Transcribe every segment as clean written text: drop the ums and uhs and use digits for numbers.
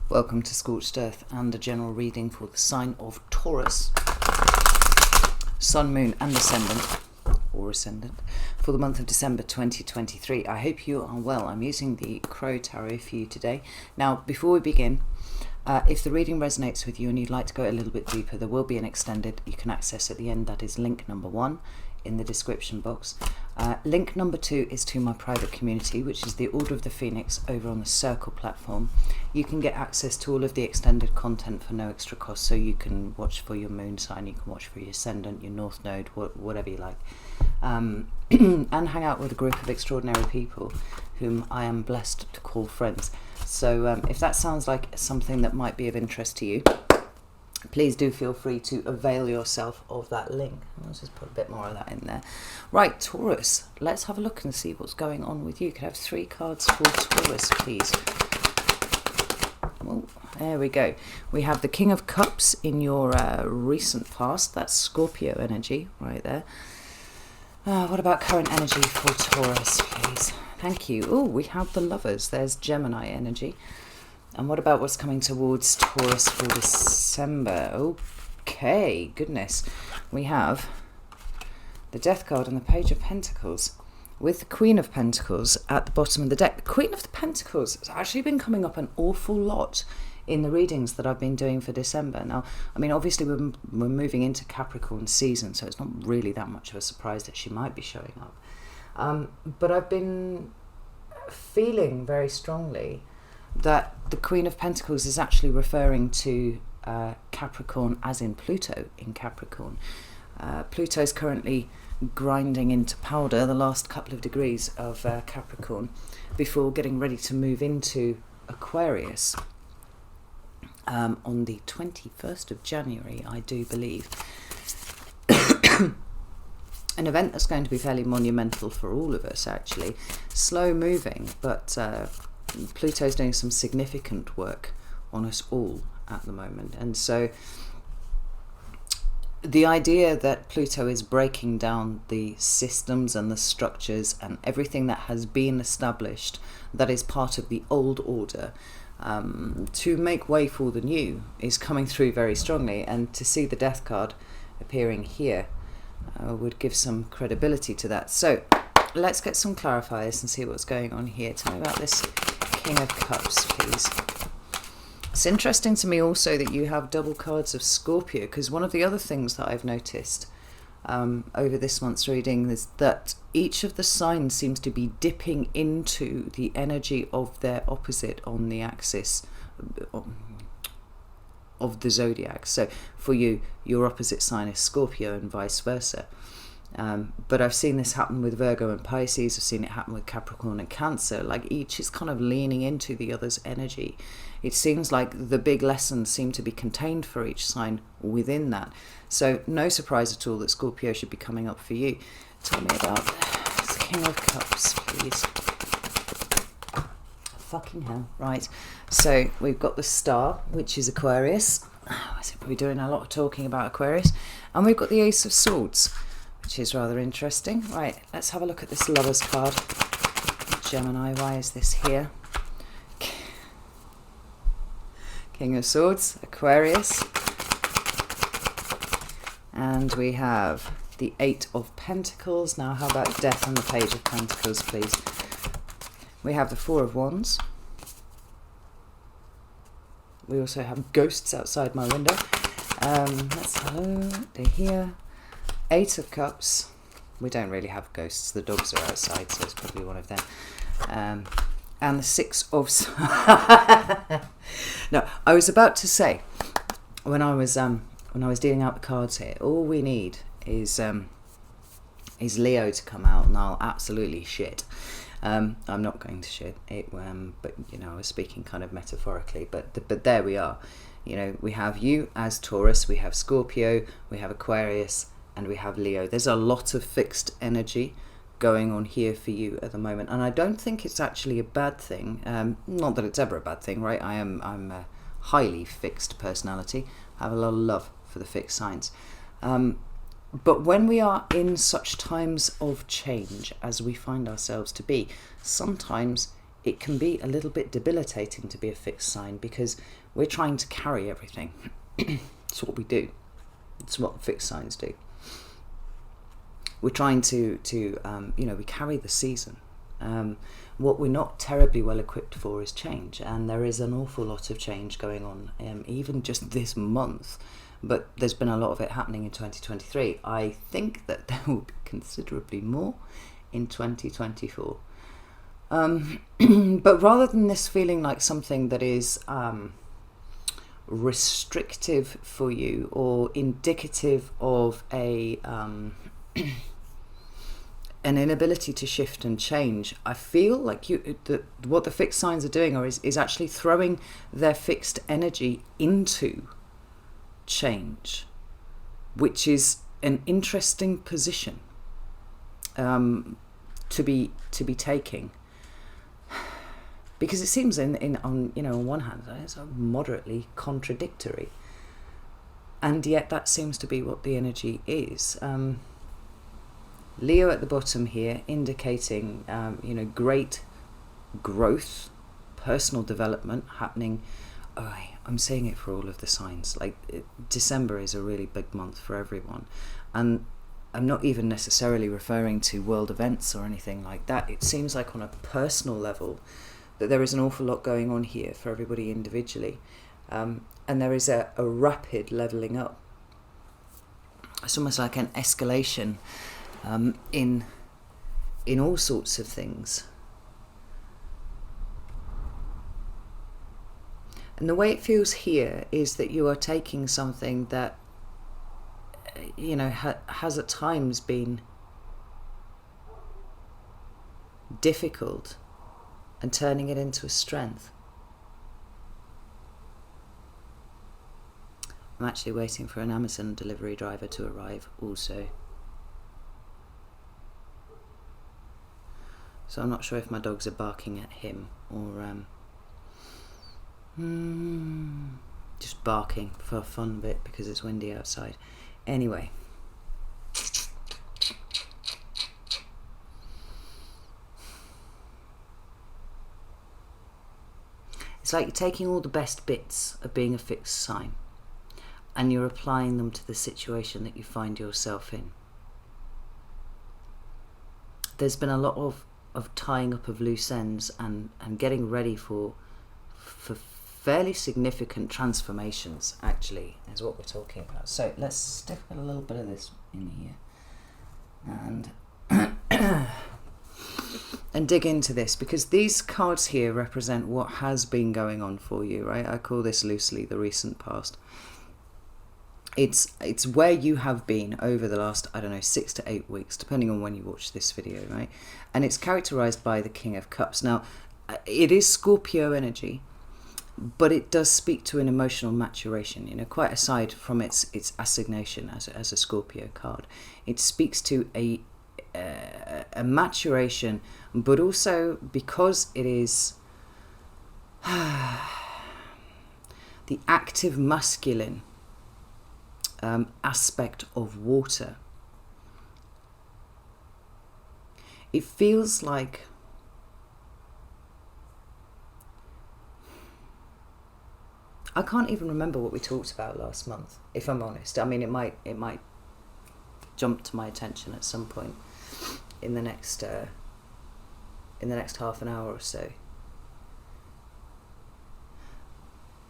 Welcome to Scorched Earth and a general reading for the sign of Taurus, Sun, Moon and Ascendant, or Ascendant, for the month of December 2023. I hope you are well. I'm using the Crow Tarot for you today. Now, before we begin, if the reading resonates with you and you'd like to go a little bit deeper, there will be an extended you can access at the end. That is link number 1 in the description box. Link number 2 is to my private community, which is the Order of the Phoenix over on the Circle platform. You can get access to all of the extended content for no extra cost, so you can watch for your moon sign, you can watch for your ascendant, your north node, whatever you like, and hang out with a group of extraordinary people whom I am blessed to call friends. So if that sounds like something that might be of interest to you, please do feel free to avail yourself of that link. Let's just put a bit more of that in there. Right, Taurus, let's have a look and see what's going on with you. Could I have 3 cards for Taurus, please? Oh, there we go. We have the King of Cups in your recent past. That's Scorpio energy right there. What about current energy for Taurus, please? Thank you. Oh, we have the Lovers. There's Gemini energy. And what about what's coming towards Taurus for December? Okay, goodness. We have the Death card and the Page of Pentacles with the Queen of Pentacles at the bottom of the deck. The Queen of the Pentacles has actually been coming up an awful lot in the readings that I've been doing for December. Now, I mean, obviously we're moving into Capricorn season, so it's not really that much of a surprise that she might be showing up. But I've been feeling very strongly that the Queen of Pentacles is actually referring to Capricorn, as in Pluto in Capricorn. Pluto is currently grinding into powder the last couple of degrees of Capricorn before getting ready to move into Aquarius on the 21st of January, I do believe. An event that's going to be fairly monumental for all of us, actually. Slow moving, but Pluto's doing some significant work on us all at the moment. And so the idea that Pluto is breaking down the systems and the structures and everything that has been established that is part of the old order to make way for the new is coming through very strongly. And to see the Death card appearing here would give some credibility to that. So let's get some clarifiers and see what's going on here. Tell me about this King of Cups, please. It's interesting to me also that you have double cards of Scorpio, because one of the other things that I've noticed over this month's reading is that each of the signs seems to be dipping into the energy of their opposite on the axis of the zodiac. So for you, your opposite sign is Scorpio and vice versa. But I've seen this happen with Virgo and Pisces. I've seen it happen with Capricorn and Cancer. Like each is kind of leaning into the other's energy. It seems like the big lessons seem to be contained for each sign within that. So no surprise at all that Scorpio should be coming up for you. Tell me about the King of Cups, please. Fucking hell. Right. So we've got the Star, which is Aquarius. I think we're doing a lot of talking about Aquarius. And we've got the Ace of Swords, which is rather interesting. Right, let's have a look at this Lovers card. Gemini, why is this here? King of Swords, Aquarius. And we have the 8 of Pentacles. Now, how about Death and the Page of Pentacles, please? We have the 4 of Wands. We also have ghosts outside my window. Let's hello, they're here. 8 of Cups. We don't really have ghosts. The dogs are outside, so it's probably one of them. And the 6 of... No, I was about to say, when I was dealing out the cards here, all we need is Leo to come out, and I'll absolutely shit. I'm not going to shit it, but you know, I was speaking kind of metaphorically. But there we are. You know, we have you as Taurus, we have Scorpio, we have Aquarius, and we have Leo. There's a lot of fixed energy going on here for you at the moment, and I don't think it's actually a bad thing. Not that it's ever a bad thing, right? I'm a highly fixed personality. I have a lot of love for the fixed signs. But when we are in such times of change as we find ourselves to be, sometimes it can be a little bit debilitating to be a fixed sign, because we're trying to carry everything. It's what we do. It's what the fixed signs do. We're trying to we carry the season. What we're not terribly well equipped for is change, and there is an awful lot of change going on, even just this month. But there's been a lot of it happening in 2023. I think that there will be considerably more in 2024. But rather than this feeling like something that is restrictive for you or indicative of an inability to shift and change, I feel like what the fixed signs are doing is actually throwing their fixed energy into change, which is an interesting position to be taking, because it seems on one hand it's moderately contradictory, and yet that seems to be what the energy is. Leo at the bottom here, indicating great growth, personal development happening. I'm saying it for all of the signs. December is a really big month for everyone, and I'm not even necessarily referring to world events or anything like that. It seems like on a personal level that there is an awful lot going on here for everybody individually, and there is a rapid leveling up. It's almost like an escalation in all sorts of things. And the way it feels here is that you are taking something that has at times been difficult and turning it into a strength. I'm actually waiting for an Amazon delivery driver to arrive also. So I'm not sure if my dogs are barking at him or just barking for fun a bit because it's windy outside. Anyway. It's like you're taking all the best bits of being a fixed sign and you're applying them to the situation that you find yourself in. There's been a lot of tying up of loose ends and getting ready for fairly significant transformations, actually, is what we're talking about. So let's stick a little bit of this in here and dig into this, because these cards here represent what has been going on for you, right? I call this loosely the recent past. It's where you have been over the last, 6 to 8 weeks, depending on when you watch this video, right? And it's characterized by the King of Cups. Now, it is Scorpio energy, but it does speak to an emotional maturation, quite aside from its assignation as a Scorpio card. It speaks to a maturation, but also because it is the active masculine aspect of water. It feels like I can't even remember what we talked about last month, if I'm honest. I mean, it might jump to my attention at some point in the next half an hour or so.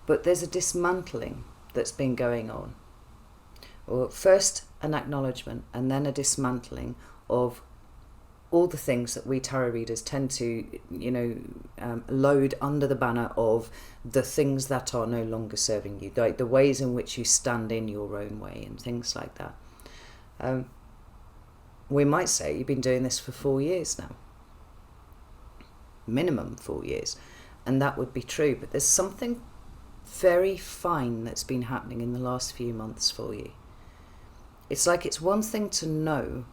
But there's a dismantling that's been going on. Or first an acknowledgement and then a dismantling of all the things that we tarot readers tend to, load under the banner of the things that are no longer serving you, like the ways in which you stand in your own way and things like that. We might say you've been doing this for 4 years now. Minimum 4 years. And that would be true. But there's something very fine that's been happening in the last few months for you. It's like it's one thing to know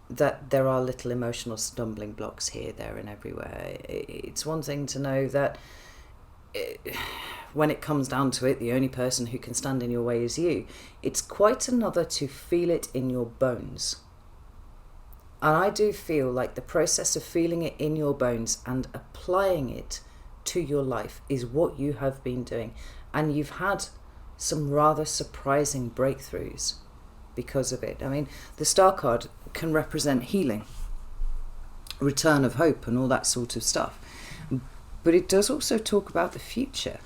that there are little emotional stumbling blocks here, there and everywhere. It's one thing to know that when it comes down to it, the only person who can stand in your way is you. It's quite another to feel it in your bones. And I do feel like the process of feeling it in your bones and applying it to your life is what you have been doing. And you've had some rather surprising breakthroughs because of it. I mean, the Star card can represent healing, return of hope, and all that sort of stuff. But it does also talk about the future.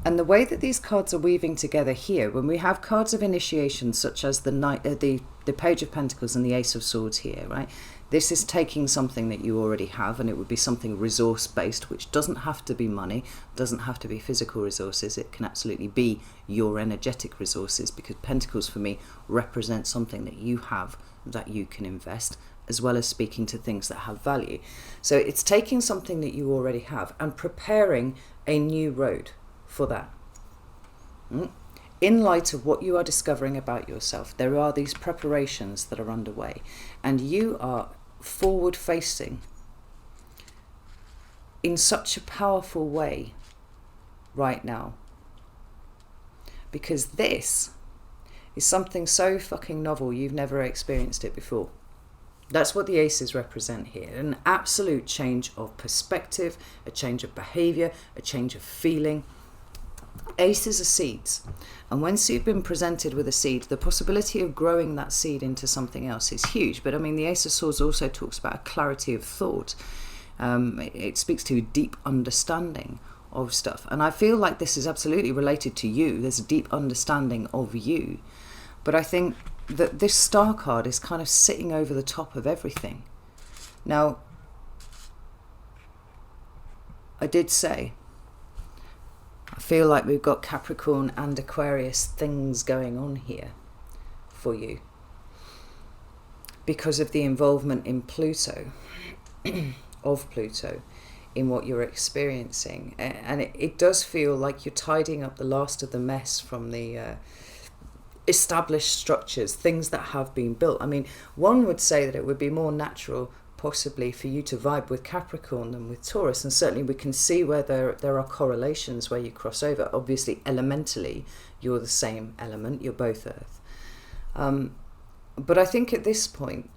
And the way that these cards are weaving together here, when we have cards of initiation such as the Page of Pentacles and the Ace of Swords here, right? This is taking something that you already have, and it would be something resource-based, which doesn't have to be money, doesn't have to be physical resources. It can absolutely be your energetic resources, because Pentacles for me represent something that you have that you can invest, as well as speaking to things that have value. So it's taking something that you already have and preparing a new road for that. In light of what you are discovering about yourself, there are these preparations that are underway, and you are forward facing in such a powerful way right now, because this is something so fucking novel you've never experienced it before. That's what the aces represent here. An absolute change of perspective, a change of behavior, a change of feeling. Aces are seeds, and once you've been presented with a seed, the possibility of growing that seed into something else is huge. But I mean, the Ace of Swords also talks about a clarity of thought. It speaks to a deep understanding of stuff, and I feel like this is absolutely related to you. There's a deep understanding of you, but I think that this Star card is kind of sitting over the top of everything. Now, I did say I feel like we've got Capricorn and Aquarius things going on here for you because of the involvement in Pluto, of Pluto, in what you're experiencing. And it does feel like you're tidying up the last of the mess from the established structures, things that have been built. I mean, one would say that it would be more natural possibly for you to vibe with Capricorn than with Taurus, and certainly we can see where there are correlations where you cross over. Obviously, elementally, you're the same element, you're both Earth. But I think at this point,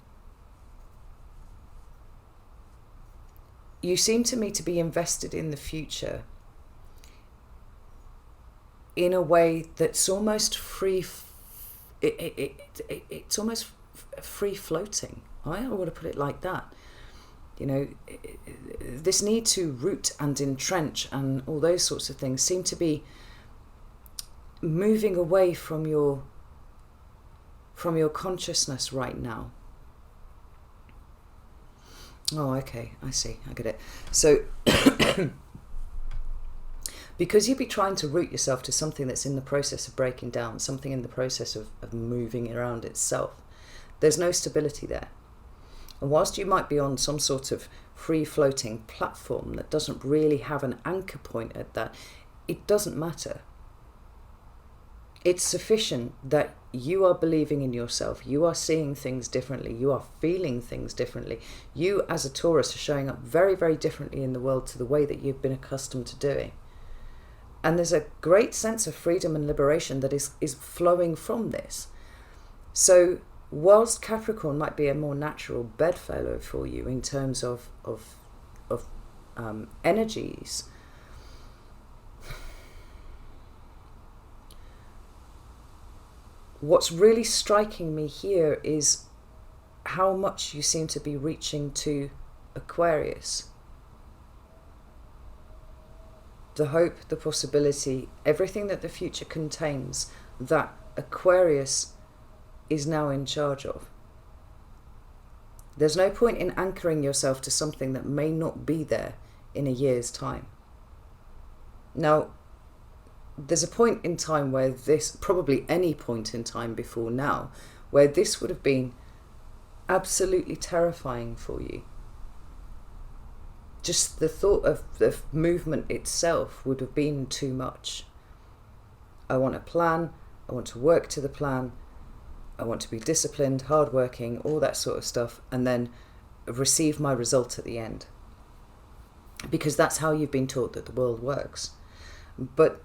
you seem to me to be invested in the future in a way that's almost free. It's almost free floating. I want to put it like that. You know, this need to root and entrench and all those sorts of things seem to be moving away from your consciousness right now. Oh, okay, I see, I get it. So, because you'd be trying to root yourself to something that's in the process of breaking down, something in the process of moving around itself, there's no stability there. And whilst you might be on some sort of free-floating platform that doesn't really have an anchor point at that, it doesn't matter. It's sufficient that you are believing in yourself, you are seeing things differently, you are feeling things differently. You as a Taurus are showing up very, very differently in the world to the way that you've been accustomed to doing. And there's a great sense of freedom and liberation that is flowing from this. So whilst Capricorn might be a more natural bedfellow for you in terms of energies, what's really striking me here is how much you seem to be reaching to Aquarius. The hope, the possibility, everything that the future contains, that Aquarius is now in charge of. There's no point in anchoring yourself to something that may not be there in a year's time. Now, there's a point in time where this, probably any point in time before now, where this would have been absolutely terrifying for you. Just the thought of the movement itself would have been too much. I want a plan, I want to work to the plan, I want to be disciplined, hardworking, all that sort of stuff, and then receive my result at the end. Because that's how you've been taught that the world works. But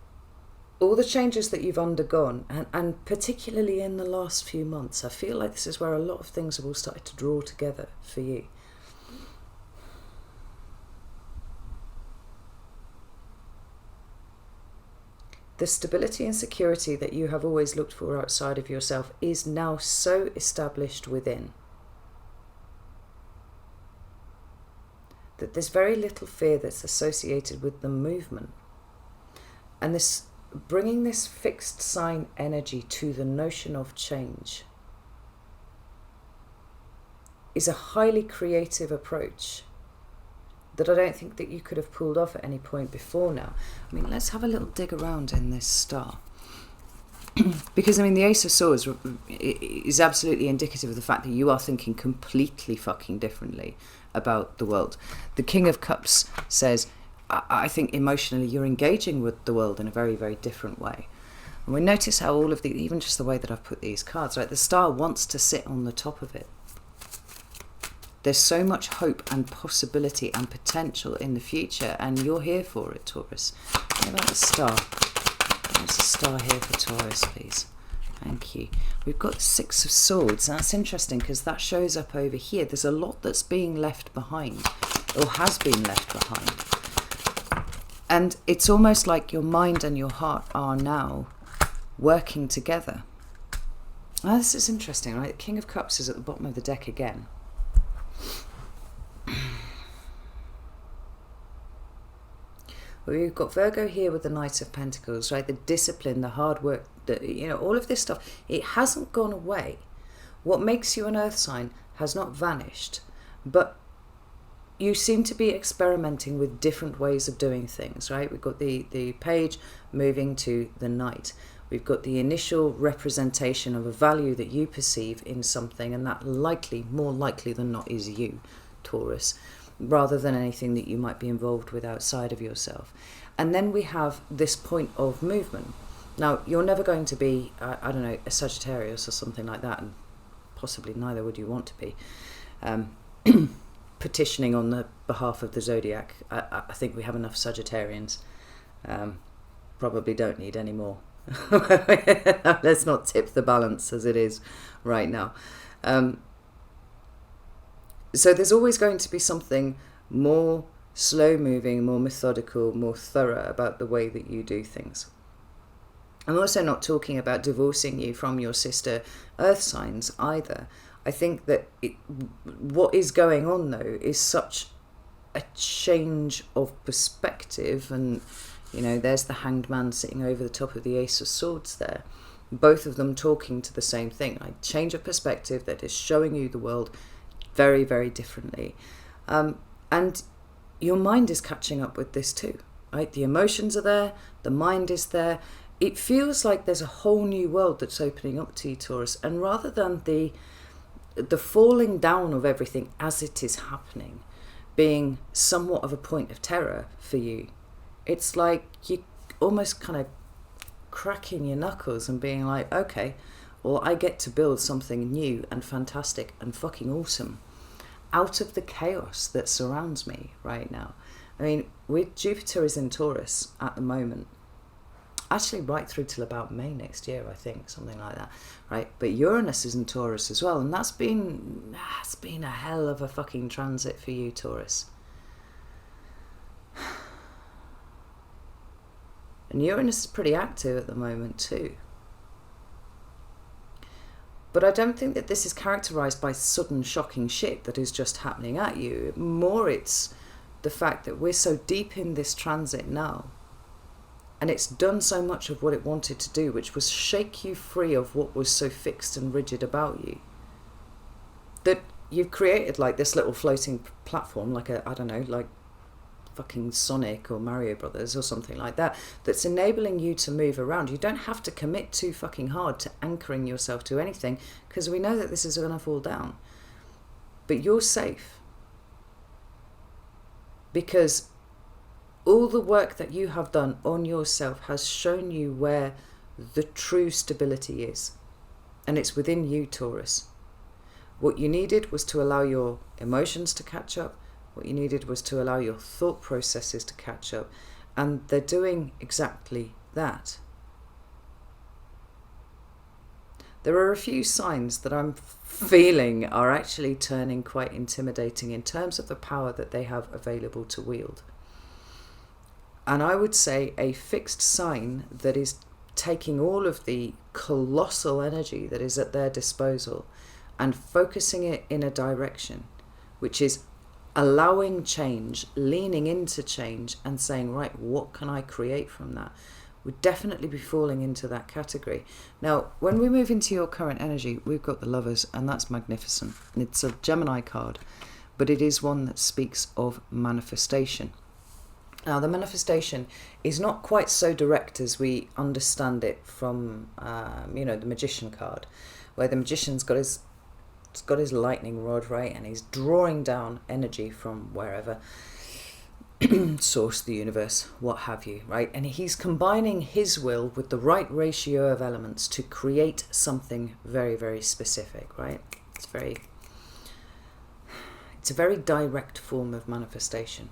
all the changes that you've undergone, and particularly in the last few months, I feel like this is where a lot of things have all started to draw together for you. The stability and security that you have always looked for outside of yourself is now so established within that there's very little fear that's associated with the movement. And this bringing this fixed sign energy to the notion of change is a highly creative approach that I don't think that you could have pulled off at any point before now. I mean, let's have a little dig around in this star. Because, I mean, the Ace of Swords is absolutely indicative of the fact that you are thinking completely fucking differently about the world. The King of Cups says, I think emotionally you're engaging with the world in a very, very different way. And we notice how all of the, even just the way that I've put these cards, right, the star wants to sit on the top of it. There's so much hope and possibility and potential in the future, and you're here for it, Taurus. What about the star? What's the star here for Taurus, please? Thank you. We've got the Six of Swords. That's interesting because that shows up over here. There's a lot that's being left behind, or has been left behind. And it's almost like your mind and your heart are now working together. Now, this is interesting, right? The King of Cups is at the bottom of the deck again. Well, you've got Virgo here with the Knight of Pentacles, right? The discipline, the hard work, all of this stuff. It hasn't gone away. What makes you an earth sign has not vanished, but you seem to be experimenting with different ways of doing things, right? We've got the page moving to the Knight. We've got the initial representation of a value that you perceive in something, and that likely, more likely than not, is you, Taurus, rather than anything that you might be involved with outside of yourself. And then we have this point of movement. Now, you're never going to be, I don't know, a Sagittarius or something like that, and possibly neither would you want to be, petitioning on the behalf of the zodiac. I think we have enough Sagittarians. Probably don't need any more. Let's not tip the balance as it is right now. So there's always going to be something more slow moving, more methodical, more thorough about the way that you do things. I'm also not talking about divorcing you from your sister earth signs either. I think that what is going on though is such a change of perspective, and there's the Hanged Man sitting over the top of the Ace of Swords there, both of them talking to the same thing. Like, change of perspective that is showing you the world very, very differently. And your mind is catching up with this too, right? The emotions are there, the mind is there. It feels like there's a whole new world that's opening up to you, Taurus. And rather than the falling down of everything as it is happening being somewhat of a point of terror for you, it's like you almost kind of cracking your knuckles and being like, okay, well, I get to build something new and fantastic and fucking awesome out of the chaos that surrounds me right now. I mean, Jupiter is in Taurus at the moment, actually right through till about May next year, I think, something like that, right? But Uranus is in Taurus as well, and that's been a hell of a fucking transit for you, Taurus. And Uranus is pretty active at the moment too. But I don't think that this is characterised by sudden shocking shit that is just happening at you. More it's the fact that we're so deep in this transit now, and it's done so much of what it wanted to do, which was shake you free of what was so fixed and rigid about you, that you've created like this little floating platform, like like fucking Sonic or Mario Brothers or something like that, that's enabling you to move around. You don't have to commit too fucking hard to anchoring yourself to anything, because we know that this is going to fall down. But you're safe, because all the work that you have done on yourself has shown you where the true stability is, and it's within you, Taurus. What you needed was to allow your emotions to catch up. What you needed was to allow your thought processes to catch up, and they're doing exactly that. There are a few signs that I'm feeling are actually turning quite intimidating in terms of the power that they have available to wield. And I would say a fixed sign that is taking all of the colossal energy that is at their disposal and focusing it in a direction, which is allowing change, leaning into change and saying, right, what can I create from that? Would definitely be falling into that category. Now, when we move into your current energy, we've got the Lovers, and that's magnificent. It's a Gemini card, but it is one that speaks of manifestation. Now, the manifestation is not quite so direct as we understand it from, the Magician card, where the Magician's got his lightning rod, right, and he's drawing down energy from wherever, source, the universe, what have you, right? And he's combining his will with the right ratio of elements to create something very, very specific, right? It's a very direct form of manifestation.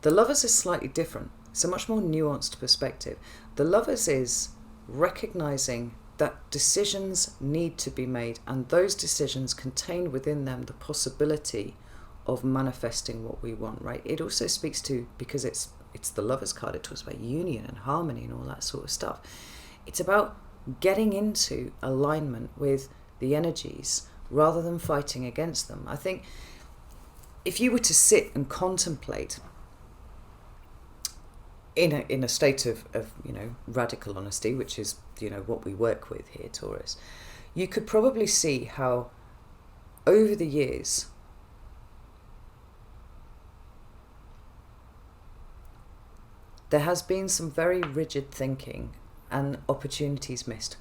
The Lovers is slightly different. It's a much more nuanced perspective. The Lovers is recognizing that decisions need to be made, and those decisions contain within them the possibility of manifesting what we want, right? It also speaks to, because it's the Lovers card, it talks about union and harmony and all that sort of stuff. It's about getting into alignment with the energies rather than fighting against them. I think if you were to sit and contemplate in a state of radical honesty, which is what we work with here, Taurus, you could probably see how over the years there has been some very rigid thinking and opportunities missed.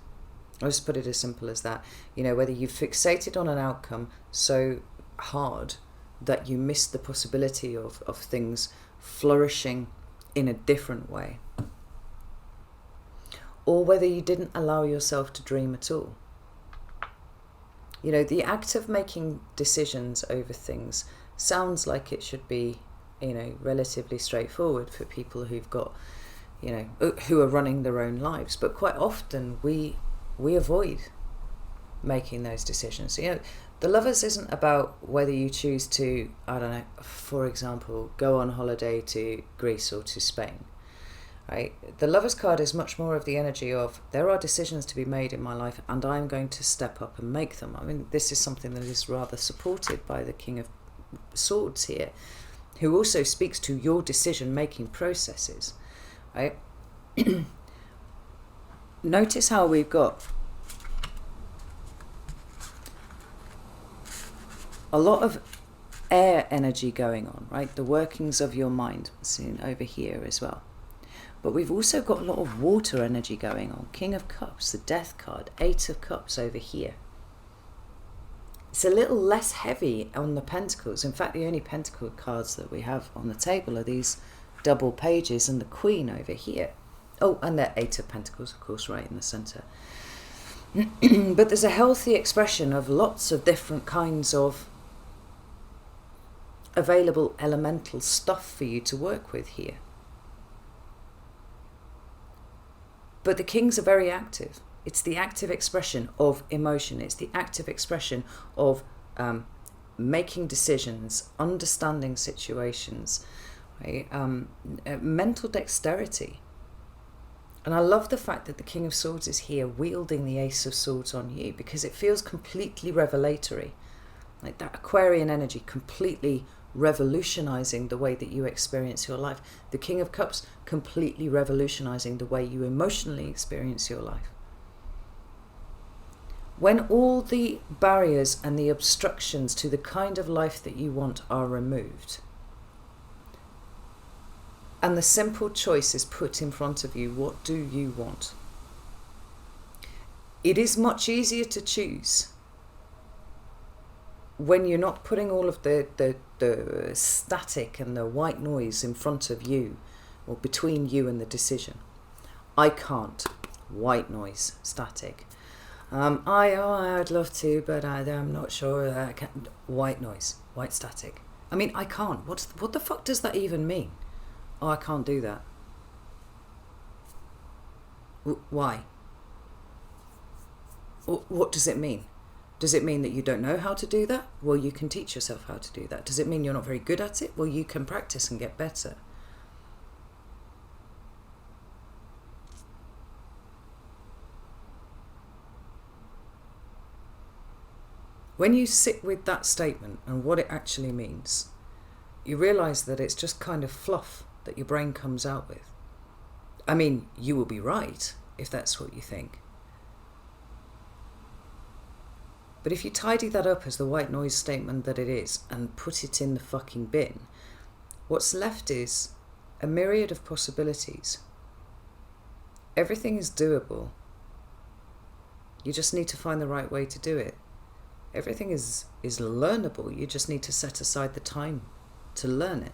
I'll just put it as simple as that. Whether you've fixated on an outcome so hard that you miss the possibility of things flourishing in a different way, or whether you didn't allow yourself to dream at all. The act of making decisions over things sounds like it should be relatively straightforward for people who've got who are running their own lives, but quite often we avoid making those decisions. The Lovers isn't about whether you choose to, I don't know, for example, go on holiday to Greece or to Spain, right? The Lovers card is much more of the energy of, there are decisions to be made in my life and I'm going to step up and make them. I mean, this is something that is rather supported by the King of Swords here, who also speaks to your decision-making processes, right? Notice how we've got a lot of air energy going on, right? The workings of your mind, seen over here as well. But we've also got a lot of water energy going on. King of Cups, the Death card, 8 of Cups over here. It's a little less heavy on the Pentacles. In fact, the only Pentacle cards that we have on the table are these double pages and the Queen over here. Oh, and the 8 of Pentacles, of course, right in the centre. But there's a healthy expression of lots of different kinds of available elemental stuff for you to work with here. But the Kings are very active. It's the active expression of emotion. It's the active expression of making decisions, understanding situations, right? Mental dexterity. And I love the fact that the King of Swords is here wielding the Ace of Swords on you, because it feels completely revelatory. Like that Aquarian energy completely revolutionizing the way that you experience your life. The King of Cups completely revolutionizing the way you emotionally experience your life. When all the barriers and the obstructions to the kind of life that you want are removed, and the simple choice is put in front of you, what do you want? It is much easier to choose when you're not putting all of the static and the white noise in front of you or between you and the decision. I can't. White noise, static. I'd love to, but I'm not sure that I can. White noise, white static. I mean, I can't. What the fuck does that even mean? Oh, I can't do that. Why? What does it mean? Does it mean that you don't know how to do that? Well, you can teach yourself how to do that. Does it mean you're not very good at it? Well, you can practice and get better. when you sit with that statement and what it actually means, you realise that it's just kind of fluff that your brain comes out with. I mean, you will be right if that's what you think. But if you tidy that up as the white noise statement that it is and put it in the fucking bin, what's left is a myriad of possibilities. Everything is doable. You just need to find the right way to do it. Everything is learnable. You just need to set aside the time to learn it.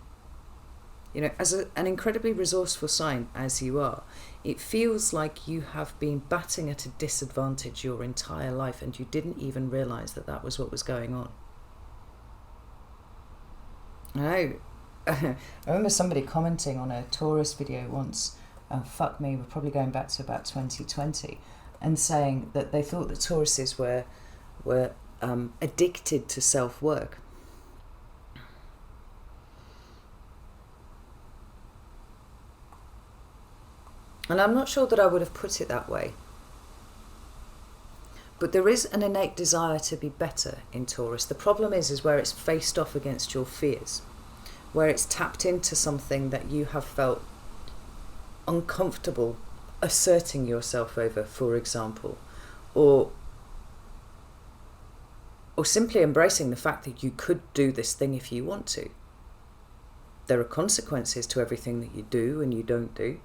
You know, as an incredibly resourceful sign as you are, it feels like you have been batting at a disadvantage your entire life and you didn't even realise that that was what was going on. I remember somebody commenting on a Taurus video once, fuck me, we're probably going back to about 2020, and saying that they thought that Tauruses were addicted to self-work. And I'm not sure that I would have put it that way. But there is an innate desire to be better in Taurus. The problem is where it's faced off against your fears, where it's tapped into something that you have felt uncomfortable asserting yourself over, for example, or simply embracing the fact that you could do this thing if you want to. There are consequences to everything that you do and you don't do.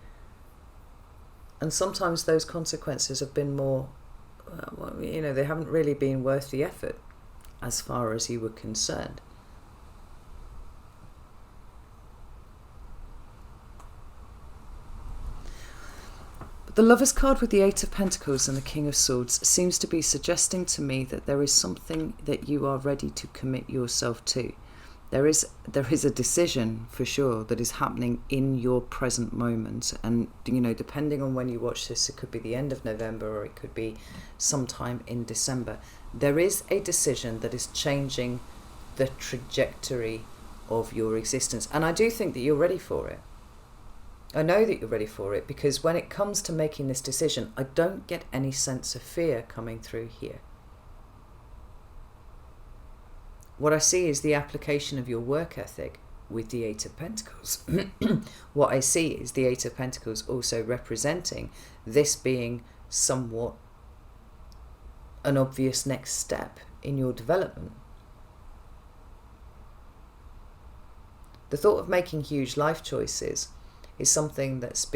And sometimes those consequences have been more, they haven't really been worth the effort as far as you were concerned. But the Lover's card with the Eight of Pentacles and the King of Swords seems to be suggesting to me that there is something that you are ready to commit yourself to. There is a decision for sure that is happening in your present moment, and depending on when you watch this, it could be the end of November or it could be sometime in December. There is a decision that is changing the trajectory of your existence, and I do think that you're ready for it. I know that you're ready for it, because when it comes to making this decision, I don't get any sense of fear coming through here. What I see is the application of your work ethic with the Eight of Pentacles. What I see is the Eight of Pentacles also representing this being somewhat an obvious next step in your development. The thought of making huge life choices is something that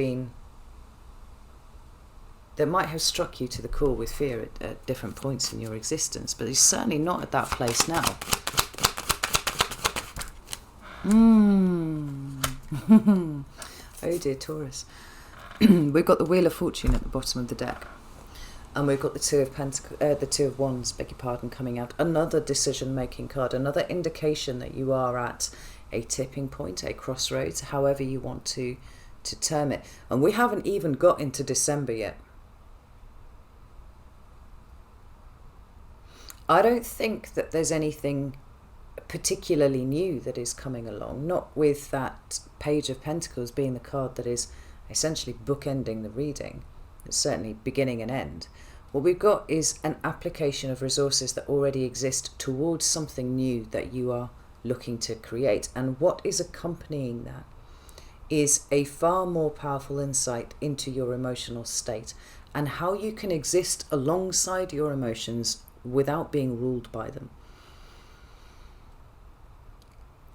might have struck you to the core with fear at different points in your existence, but it's certainly not at that place now. Oh dear, Taurus. We've got the Wheel of Fortune at the bottom of the deck, and we've got the Two of Wands, beg your pardon, coming out. Another decision-making card, another indication that you are at a tipping point, a crossroads, however you want to term it. And we haven't even got into December yet. I don't think that there's anything particularly new that is coming along, not with that Page of Pentacles being the card that is essentially bookending the reading. It's certainly beginning and end. What we've got is an application of resources that already exist towards something new that you are looking to create, and what is accompanying that is a far more powerful insight into your emotional state and how you can exist alongside your emotions without being ruled by them.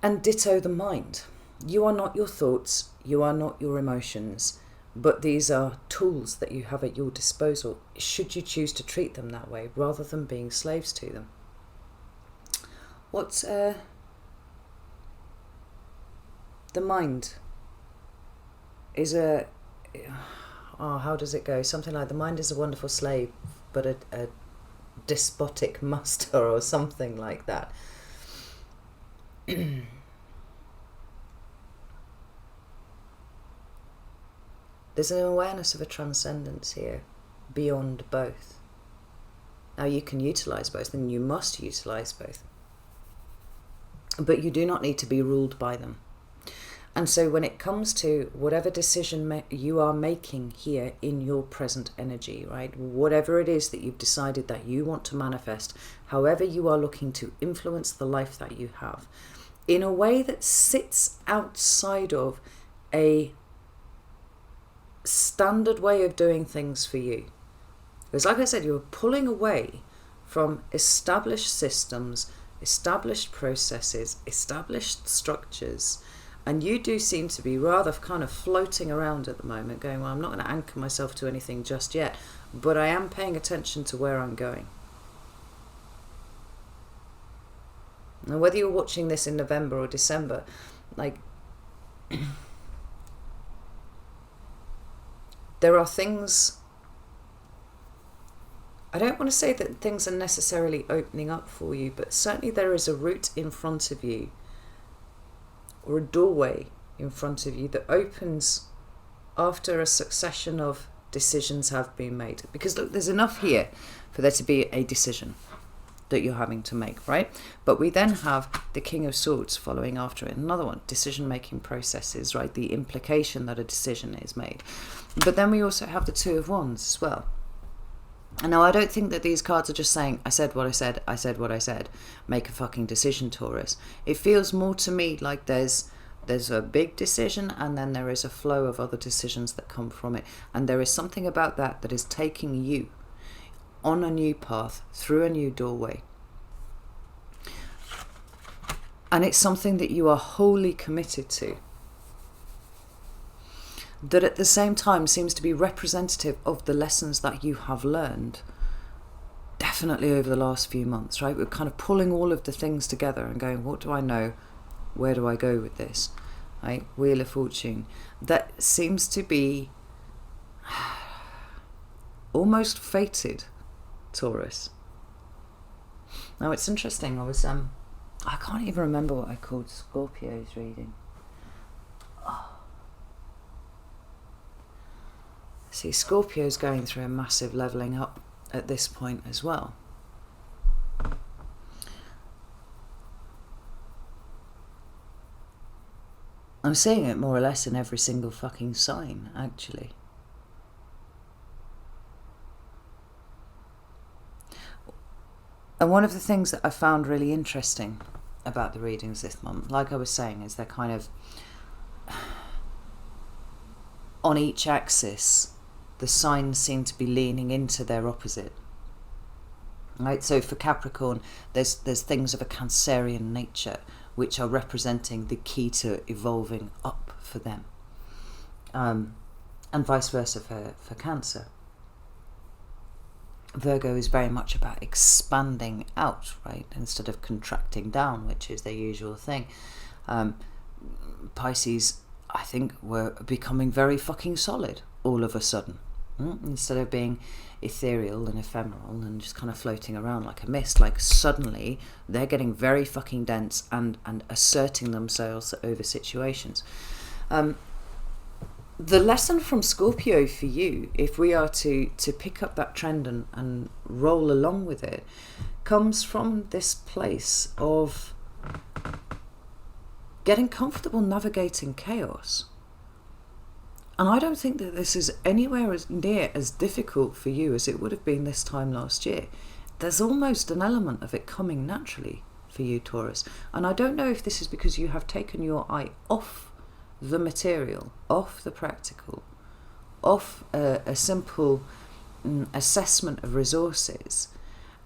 And ditto the mind. You are not your thoughts, you are not your emotions, but these are tools that you have at your disposal should you choose to treat them that way rather than being slaves to them. What's the mind is how does it go? Something like the mind is a wonderful slave, but a despotic master, or something like that. There's an awareness of a transcendence here beyond both. Now you can utilize both, and you must utilize both, but you do not need to be ruled by them. And so when it comes to whatever decision you are making here in your present energy, right, whatever it is that you've decided that you want to manifest, however you are looking to influence the life that you have, in a way that sits outside of a standard way of doing things for you. Because like I said, you're pulling away from established systems, established processes, established structures, and you do seem to be rather kind of floating around at the moment, going, well, I'm not going to anchor myself to anything just yet, but I am paying attention to where I'm going. Now, whether you're watching this in November or December, like, there are things, I don't want to say that things are necessarily opening up for you, but certainly there is a route in front of you, or a doorway in front of you, that opens after a succession of decisions have been made. Because look, there's enough here for there to be a decision that you're having to make, right? But we then have the King of Swords following after it. Another one, decision-making processes, right? The implication that a decision is made. But then we also have the Two of Wands as well. And now I don't think that these cards are just saying, I said what I said, I said what I said, make a fucking decision, Taurus. It feels more to me like there's a big decision, and then there is a flow of other decisions that come from it. And there is something about that that is taking you on a new path, through a new doorway. And it's something that you are wholly committed to, that at the same time seems to be representative of the lessons that you have learned, definitely over the last few months, right? We're kind of pulling all of the things together and going, what do I know? Where do I go with this? Right? Wheel of Fortune. That seems to be almost fated, Taurus. Now it's interesting, I can't even remember what I called Scorpio's reading. See, Scorpio's going through a massive levelling up at this point as well. I'm seeing it more or less in every single fucking sign, actually. And one of the things that I found really interesting about the readings this month, like I was saying, is they're kind of on each axis. The signs seem to be leaning into their opposite. Right? So for Capricorn, there's things of a Cancerian nature which are representing the key to evolving up for them. And vice versa for Cancer. Virgo is very much about expanding out, right, instead of contracting down, which is their usual thing. Pisces, I think, were becoming very fucking solid all of a sudden. Instead of being ethereal and ephemeral and just kind of floating around like a mist, like suddenly they're getting very fucking dense and asserting themselves over situations. The lesson from Scorpio for you, if we are to pick up that trend and roll along with it, comes from this place of getting comfortable navigating chaos. And I don't think that this is anywhere as near as difficult for you as it would have been this time last year. There's almost an element of it coming naturally for you, Taurus. And I don't know if this is because you have taken your eye off the material, off the practical, off a simple assessment of resources,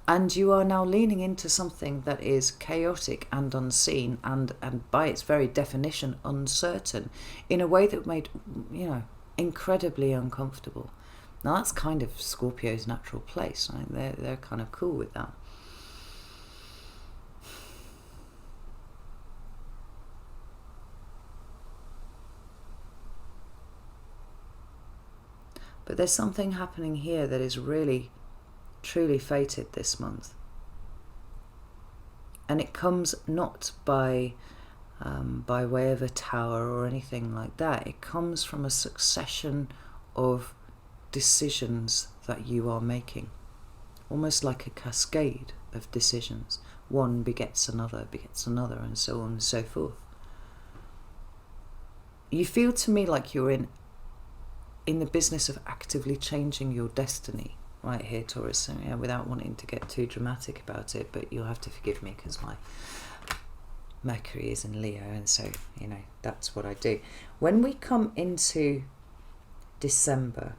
and you are now leaning into something that is chaotic and unseen and by its very definition uncertain, in a way that made, incredibly uncomfortable. Now that's kind of Scorpio's natural place, right? They're kind of cool with that. But there's something happening here that is really, truly fated this month. And it comes not by way of a tower or anything like that. It comes from a succession of decisions that you are making. Almost like a cascade of decisions. One begets another, and so on and so forth. you feel to me like you're in the business of actively changing your destiny right here, Taurus. So, yeah, without wanting to get too dramatic about it, but you'll have to forgive me because my Mercury is in Leo, and so, you know, that's what I do. When we come into December,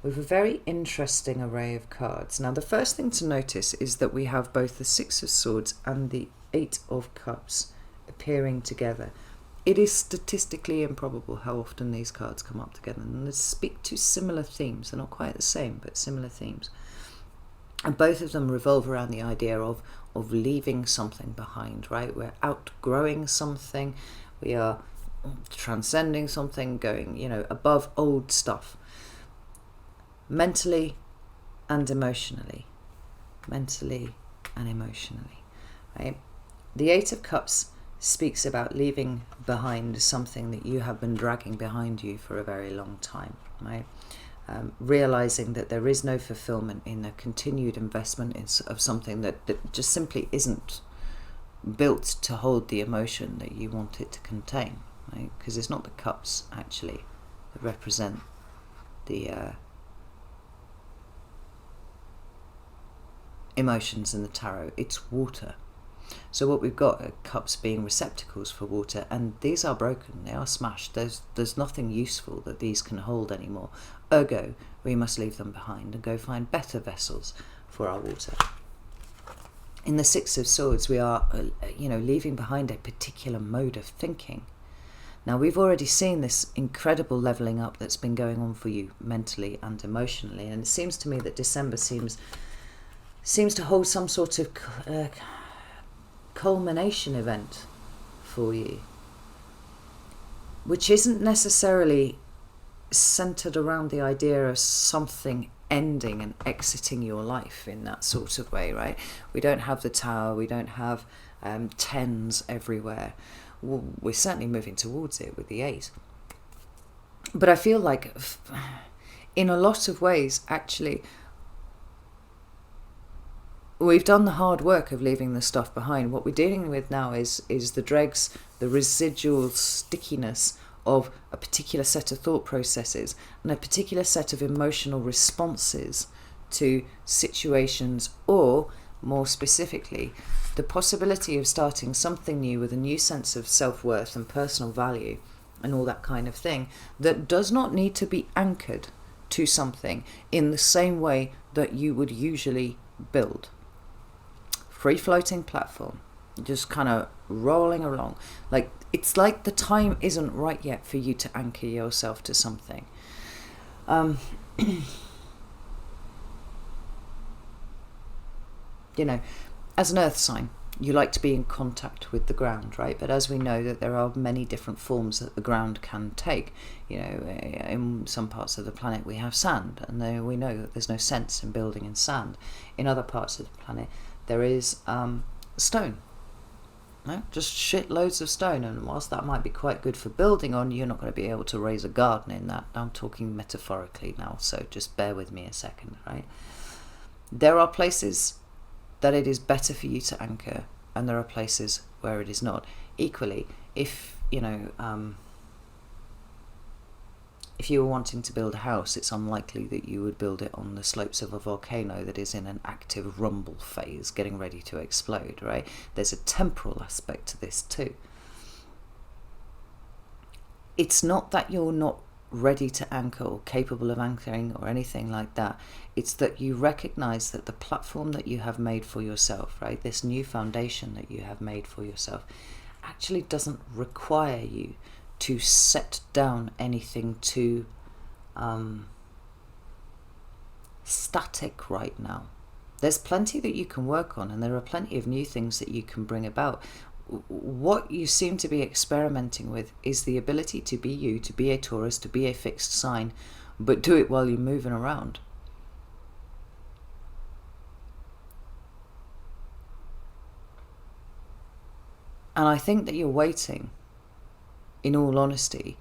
with a very interesting array of cards. Now, the first thing to notice is that we have both the Six of Swords and the Eight of Cups appearing together. It is statistically improbable how often these cards come up together, and they speak to similar themes. They're not quite the same, but similar themes. And both of them revolve around the idea of leaving something behind, right? We're outgrowing something, we are transcending something, going, you know, above old stuff. Mentally and emotionally. Mentally and emotionally, right? The Eight of Cups speaks about leaving behind something that you have been dragging behind you for a very long time, right? Realizing that there is no fulfillment in the continued investment of something that just simply isn't built to hold the emotion that you want it to contain, right? Because it's not the cups actually that represent the emotions in the tarot. It's water. So what we've got are cups being receptacles for water, and these are broken, they are smashed. There's nothing useful that these can hold anymore. Ergo, we must leave them behind and go find better vessels for our water. In the Six of Swords, we are, leaving behind a particular mode of thinking. Now, we've already seen this incredible leveling up that's been going on for you mentally and emotionally, and it seems to me that December seems to hold some sort of culmination event for you, which isn't necessarily centered around the idea of something ending and exiting your life in that sort of way, right? We don't have the Tower, we don't have tens everywhere. We're certainly moving towards it with the Eight. But I feel like in a lot of ways, actually, we've done the hard work of leaving the stuff behind. What we're dealing with now is the dregs, the residual stickiness of a particular set of thought processes and a particular set of emotional responses to situations, or more specifically, the possibility of starting something new with a new sense of self-worth and personal value and all that kind of thing that does not need to be anchored to something in the same way that you would usually build. Free-floating platform, just kind of rolling along. It's like the time isn't right yet for you to anchor yourself to something. As an earth sign, you like to be in contact with the ground, right? But as we know that there are many different forms that the ground can take. In some parts of the planet we have sand, and we know that there's no sense in building in sand. In other parts of the planet there is stone. No? Just shitloads of stone, and whilst that might be quite good for building on, you're not going to be able to raise a garden in that. I'm talking metaphorically now, so just bear with me a second, right? There are places that it is better for you to anchor, and there are places where it is not. Equally, if you were wanting to build a house, it's unlikely that you would build it on the slopes of a volcano that is in an active rumble phase, getting ready to explode, right? There's a temporal aspect to this too. It's not that you're not ready to anchor or capable of anchoring or anything like that. It's that you recognize that the platform that you have made for yourself, right, this new foundation that you have made for yourself, actually doesn't require you to set down anything too static right now. There's plenty that you can work on, and there are plenty of new things that you can bring about. What you seem to be experimenting with is the ability to be you, to be a Taurus, to be a fixed sign, but do it while you're moving around. And I think that you're waiting, in all honesty,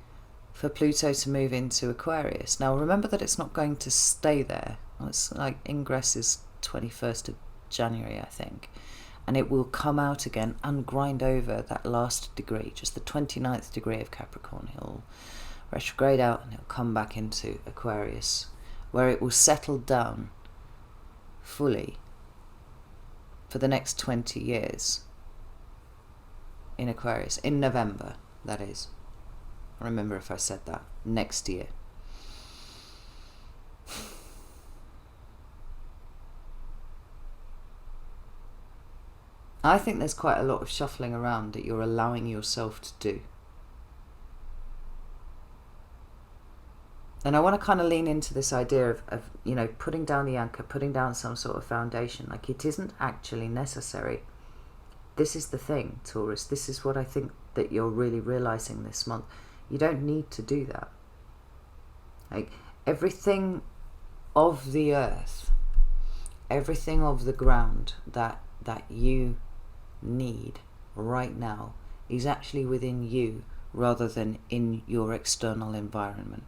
for Pluto to move into Aquarius. Now remember that it's not going to stay there. It's like ingress is 21st of January, I think. and it will come out again and grind over that last degree, just the 29th degree of Capricorn. It'll retrograde out and it'll come back into Aquarius, where it will settle down fully for the next 20 years in Aquarius, in November, that is. I remember if I said that, next year. I think there's quite a lot of shuffling around that you're allowing yourself to do. And I want to kind of lean into this idea of, you know, putting down the anchor, putting down some sort of foundation. Like, it isn't actually necessary. This is the thing, Taurus. This is what I think that you're really realizing this month. You don't need to do that. Like, everything of the earth, everything of the ground that you need right now is actually within you rather than in your external environment.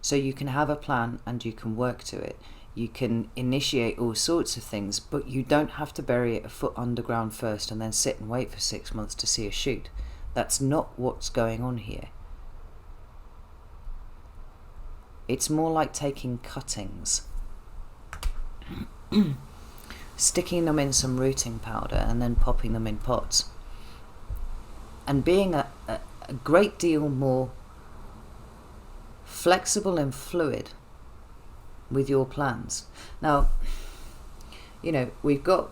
So you can have a plan and you can work to it. You can initiate all sorts of things, but you don't have to bury it a foot underground first and then sit and wait for 6 months to see a shoot. That's not what's going on here. It's more like taking cuttings, sticking them in some rooting powder and then popping them in pots, and being a great deal more flexible and fluid with your plans. Now, you know, we've got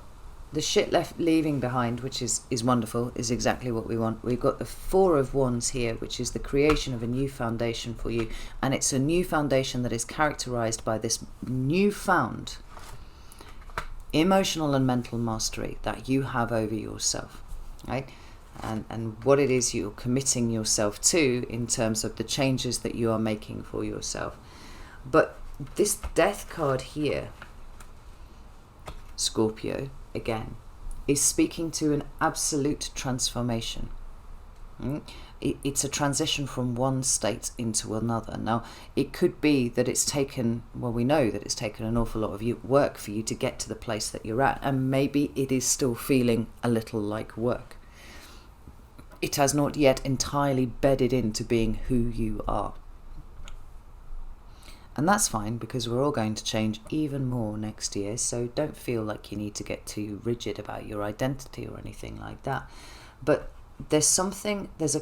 the shit leaving behind, which is wonderful, is exactly what we want. We've got the Four of Wands here, which is the creation of a new foundation for you, and it's a new foundation that is characterized by this newfound emotional and mental mastery that you have over yourself, right? And what it is you're committing yourself to in terms of the changes that you are making for yourself. But this Death card here, Scorpio, again, is speaking to an absolute transformation. It's a transition from one state into another. Now, it could be that it's taken, well, we know that it's taken an awful lot of work for you to get to the place that you're at, and maybe it is still feeling a little like work. It has not yet entirely bedded into being who you are. And that's fine, because we're all going to change even more next year, so don't feel like you need to get too rigid about your identity or anything like that. But there's something, there's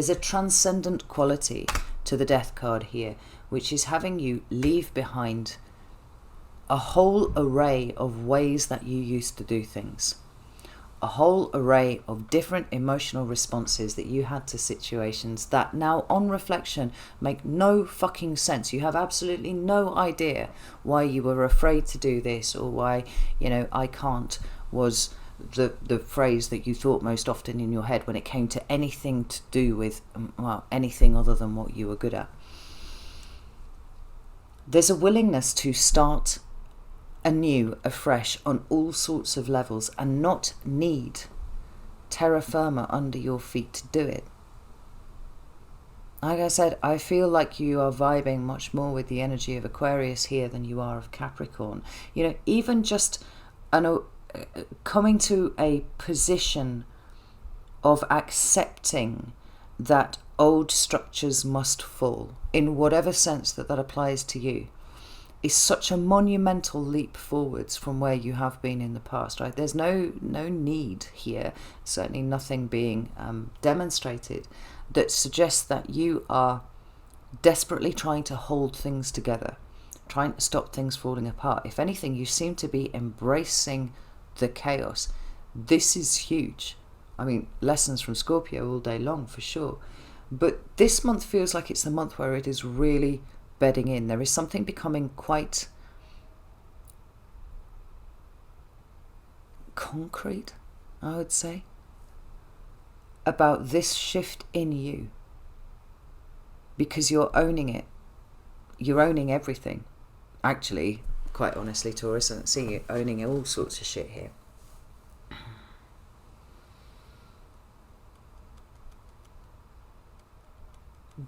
a transcendent quality to the Death card here, which is having you leave behind a whole array of ways that you used to do things. A whole array of different emotional responses that you had to situations that now, on reflection, make no fucking sense. You have absolutely no idea why you were afraid to do this, or why, you know, I can't was the phrase that you thought most often in your head when it came to anything to do with, well, anything other than what you were good at. There's a willingness to start anew, afresh, on all sorts of levels, and not need terra firma under your feet to do it. Like I said, I feel like you are vibing much more with the energy of Aquarius here than you are of Capricorn. You know, even just coming to a position of accepting that old structures must fall, in whatever sense that applies to you, is such a monumental leap forwards from where you have been in the past, right? There's no need here, certainly nothing being demonstrated, that suggests that you are desperately trying to hold things together, trying to stop things falling apart. If anything, you seem to be embracing the chaos. This is huge. I mean, lessons from Scorpio all day long, for sure. But this month feels like it's the month where it is really bedding in. There is something becoming quite concrete, I would say, about this shift in you, because you're owning it. You're owning everything. Actually, quite honestly, Taurus, I don't see you owning all sorts of shit here.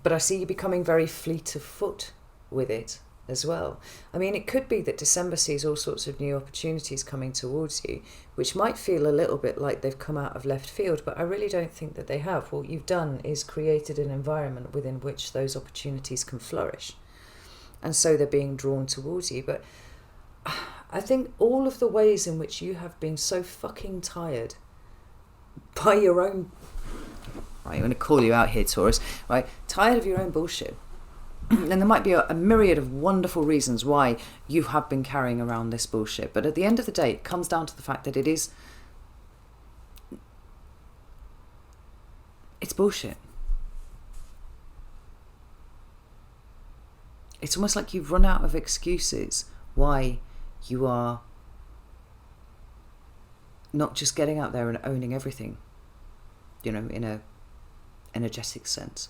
But I see you becoming very fleet of foot with it as well. I mean, it could be that December sees all sorts of new opportunities coming towards you, which might feel a little bit like they've come out of left field, but I really don't think that they have. What you've done is created an environment within which those opportunities can flourish. And so they're being drawn towards you. But I think all of the ways in which you have been so fucking tired by your own... Right, I'm going to call you out here, Taurus. Right, tired of your own bullshit. And there might be a myriad of wonderful reasons why you have been carrying around this bullshit. But at the end of the day, it comes down to the fact that it's bullshit. It's almost like you've run out of excuses why you are not just getting out there and owning everything, you know, in a energetic sense.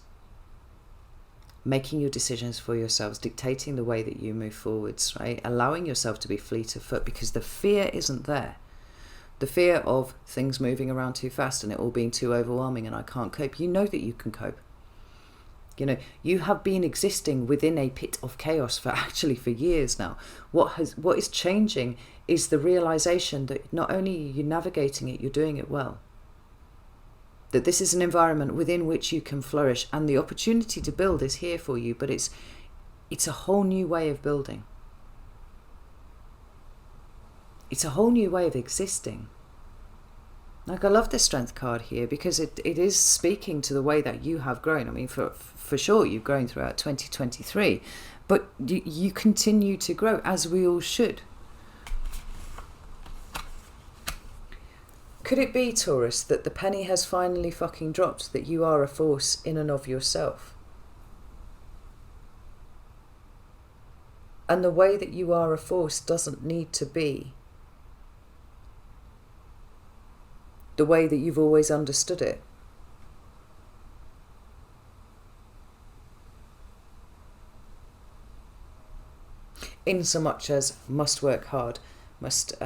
Making your decisions for yourselves, dictating the way that you move forwards, right? Allowing yourself to be fleet of foot, because the fear isn't there. The fear of things moving around too fast and it all being too overwhelming and I can't cope. You know that you can cope. You know, you have been existing within a pit of chaos for years now. What is changing is the realization that not only are you navigating it, you're doing it well. That this is an environment within which you can flourish, and the opportunity to build is here for you, but it's a whole new way of building. It's a whole new way of existing. Like, I love the Strength card here because it is speaking to the way that you have grown. I mean, for sure, you've grown throughout 2023, but you continue to grow, as we all should. Could it be, Taurus, that the penny has finally fucking dropped, that you are a force in and of yourself? And the way that you are a force doesn't need to be the way that you've always understood it. In so much as must work hard, must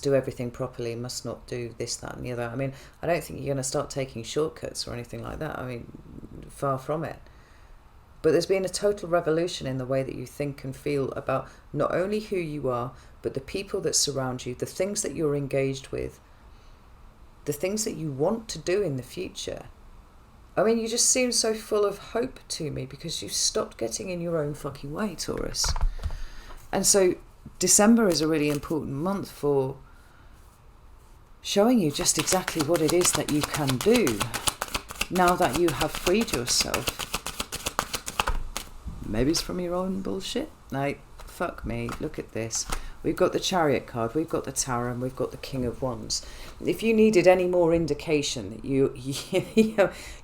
do everything properly, must not do this, that and the other. I mean, I don't think you're going to start taking shortcuts or anything like that. I mean, far from it. But there's been a total revolution in the way that you think and feel about not only who you are, but the people that surround you, the things that you're engaged with, the things that you want to do in the future. I mean, you just seem so full of hope to me because you've stopped getting in your own fucking way, Taurus. And so December is a really important month for showing you just exactly what it is that you can do now that you have freed yourself. Maybe it's from your own bullshit. Like, fuck me, look at this. We've got the Chariot card, we've got the Tower, and we've got the King of Wands. If you needed any more indication that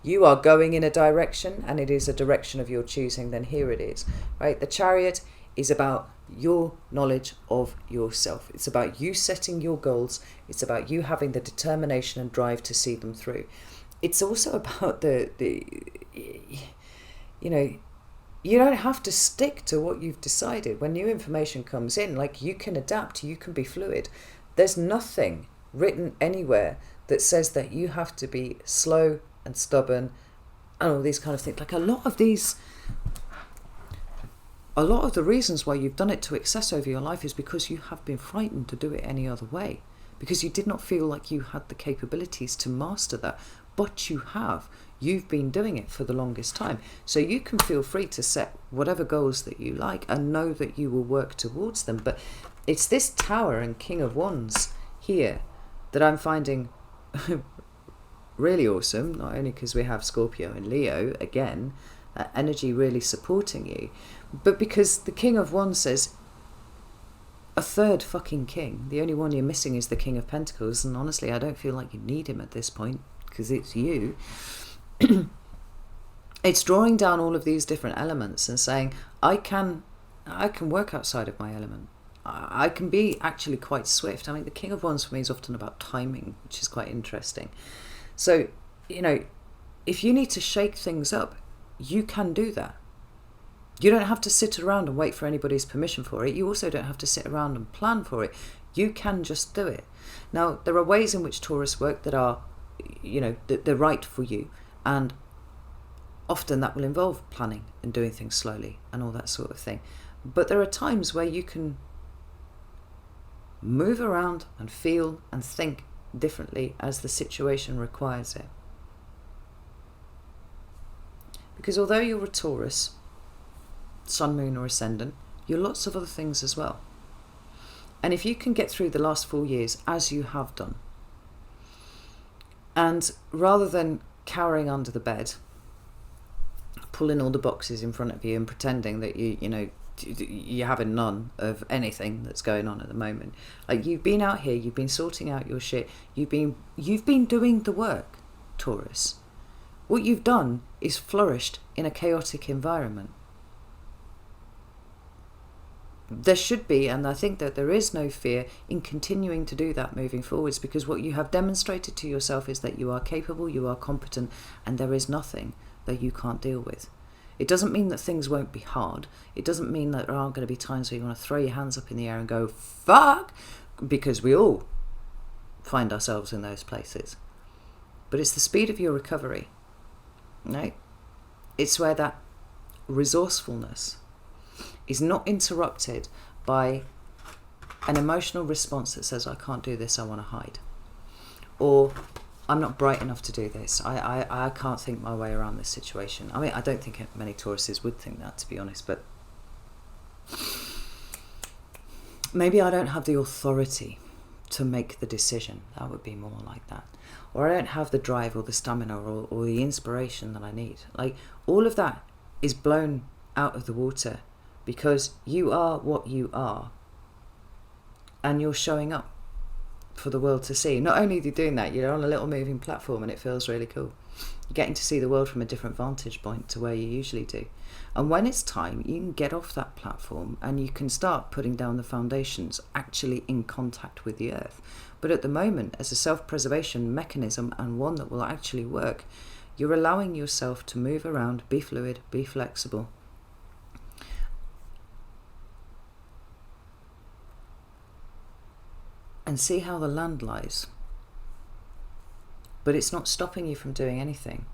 you are going in a direction, and it is a direction of your choosing, then here it is. Right? The Chariot is about your knowledge of yourself. It's about you setting your goals. It's about you having the determination and drive to see them through. It's also about you don't have to stick to what you've decided. When new information comes in, like, you can adapt, you can be fluid. There's nothing written anywhere that says that you have to be slow and stubborn and all these kind of things. Like, a lot of the reasons why you've done it to excess over your life is because you have been frightened to do it any other way, because you did not feel like you had the capabilities to master that. But you have. You've been doing it for the longest time. So you can feel free to set whatever goals that you like and know that you will work towards them. But it's this Tower and King of Wands here that I'm finding really awesome, not only because we have Scorpio and Leo, again, energy really supporting you, but because the King of Wands says a third fucking king. The only one you're missing is the King of Pentacles, and honestly, I don't feel like you need him at this point, because it's you. It's drawing down all of these different elements and saying, I can work outside of my element. I can be actually quite swift. I mean, the King of Wands for me is often about timing, which is quite interesting. So, if you need to shake things up, you can do that. You don't have to sit around and wait for anybody's permission for it. You also don't have to sit around and plan for it. You can just do it. Now, there are ways in which Taurus work that are, they're right for you. And often that will involve planning and doing things slowly and all that sort of thing. But there are times where you can move around and feel and think differently as the situation requires it. Because although you're a Taurus, Sun, Moon or Ascendant, you're lots of other things as well. And if you can get through the last 4 years as you have done, and rather than cowering under the bed, pulling all the boxes in front of you and pretending that you're having none of anything that's going on at the moment. Like, you've been out here, you've been sorting out your shit, you've been doing the work, Taurus. What you've done is flourished in a chaotic environment. There should be, and I think that there is no fear in continuing to do that moving forwards, because what you have demonstrated to yourself is that you are capable, you are competent, and there is nothing that you can't deal with. It doesn't mean that things won't be hard. It doesn't mean that there aren't going to be times where you want to throw your hands up in the air and go, fuck, because we all find ourselves in those places. But it's the speed of your recovery, right? It's where that resourcefulness is not interrupted by an emotional response that says, I can't do this, I want to hide. Or, I'm not bright enough to do this. I can't think my way around this situation. I mean, I don't think many Tauruses would think that, to be honest, but maybe I don't have the authority to make the decision. That would be more like that. Or I don't have the drive or the stamina or the inspiration that I need. Like, all of that is blown out of the water because you are what you are and you're showing up for the world to see. Not only are you doing that, you're on a little moving platform and it feels really cool. You're getting to see the world from a different vantage point to where you usually do. And when it's time, you can get off that platform and you can start putting down the foundations, actually in contact with the earth. But at the moment, as a self-preservation mechanism, and one that will actually work, you're allowing yourself to move around, be fluid, be flexible, and see how the land lies. But it's not stopping you from doing anything.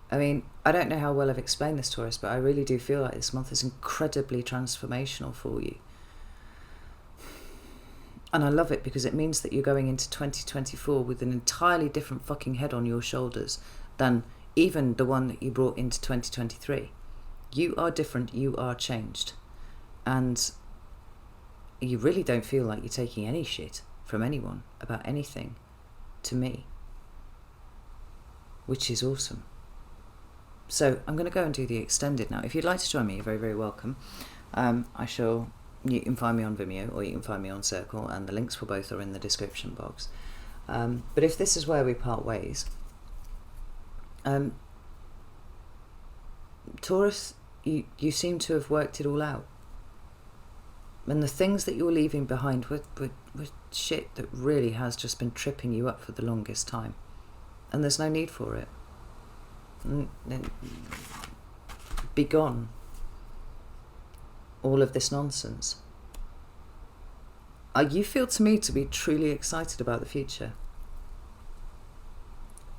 I mean, I don't know how well I've explained this, Taurus, but I really do feel like this month is incredibly transformational for you. And I love it because it means that you're going into 2024 with an entirely different fucking head on your shoulders than even the one that you brought into 2023. You are different, you are changed. And you really don't feel like you're taking any shit from anyone about anything to me, which is awesome. So I'm going to go and do the extended now. If you'd like to join me, you're very, very welcome. You can find me on Vimeo or you can find me on Circle, and the links for both are in the description box. But if this is where we part ways, Taurus, you seem to have worked it all out. And the things that you're leaving behind were shit that really has just been tripping you up for the longest time. And there's no need for it. Be gone. All of this nonsense. You feel to me to be truly excited about the future.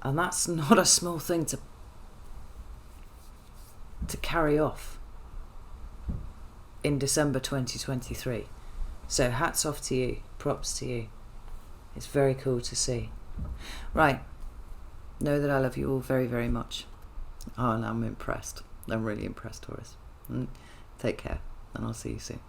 And that's not a small thing to carry off in December 2023. So hats off to you, props to you. It's very cool to see. Right, know that I love you all very, very much. Oh, and I'm impressed. I'm really impressed, Taurus. Take care, and I'll see you soon.